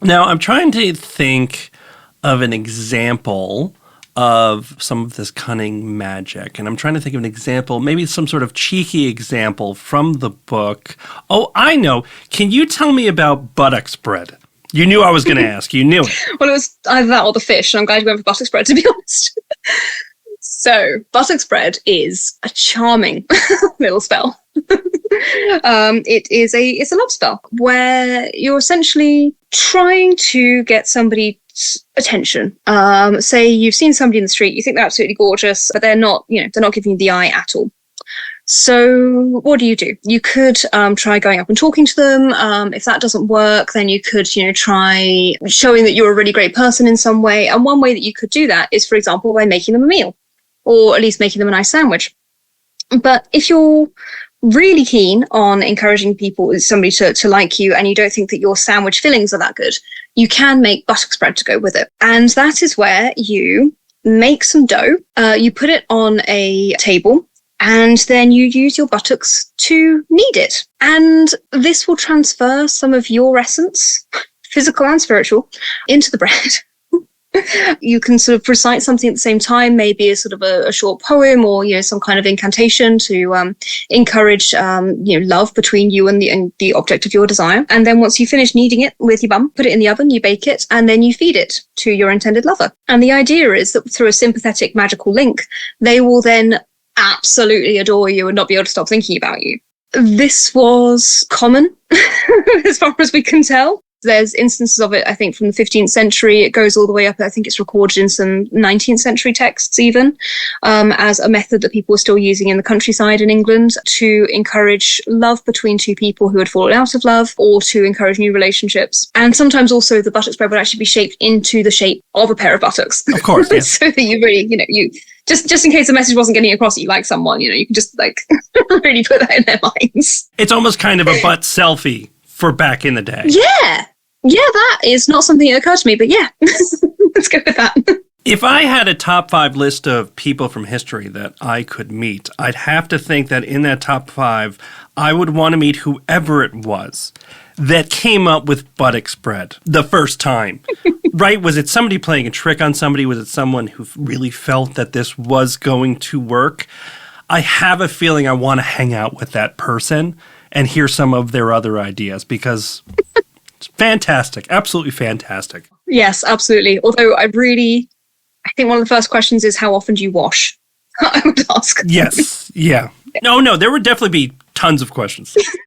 Now, I'm trying to think of an example of some of this cunning magic. And I'm trying to think of an example, maybe some sort of cheeky example from the book. Oh, I know. Can you tell me about buttocks bread? You knew I was going to ask. You knew it. Well, it was either that or the fish, and I'm glad you went for buttocks bread, to be honest. So, buttocks bread is a charming little spell. It's a love spell where you're essentially trying to get somebody's attention. Say you've seen somebody in the street, you think they're absolutely gorgeous, but they're not giving you the eye at all. So what do? You could try going up and talking to them. If that doesn't work, then you could, try showing that you're a really great person in some way. And one way that you could do that is, for example, by making them a meal, or at least making them a nice sandwich. But if you're really keen on encouraging somebody to like you, and you don't think that your sandwich fillings are that good, you can make buttocks bread to go with it. And that is where you make some dough, you put it on a table, and then you use your buttocks to knead it. And this will transfer some of your essence, physical and spiritual, into the bread. You can sort of recite something at the same time, maybe a sort of a short poem, or some kind of incantation to encourage love between you and the object of your desire. And then once you finish kneading it with your bum, put it in the oven, you bake it, and then you feed it to your intended lover. And the idea is that through a sympathetic magical link, they will then absolutely adore you and not be able to stop thinking about you. This was common as far as we can tell. There's instances of it, I think, from the 15th century. It goes all the way up. I think it's recorded in some 19th century texts even, as a method that people were still using in the countryside in England to encourage love between two people who had fallen out of love, or to encourage new relationships. And sometimes also the buttocks bread would actually be shaped into the shape of a pair of buttocks. Of course, yeah. So that you really, you just in case the message wasn't getting across that you like someone, you can just really put that in their minds. It's almost kind of a butt selfie for back in the day. Yeah, that is not something that occurred to me, but yeah, let's go with that. If I had a top 5 list of people from history that I could meet, I'd have to think that in that top 5, I would want to meet whoever it was that came up with buttocks bread the first time. Right? Was it somebody playing a trick on somebody? Was it someone who really felt that this was going to work? I have a feeling I want to hang out with that person and hear some of their other ideas, because it's fantastic. Absolutely fantastic. Yes, absolutely. Although I think one of the first questions is, how often do you wash? I would ask. Yes. Yeah. No, there would definitely be tons of questions.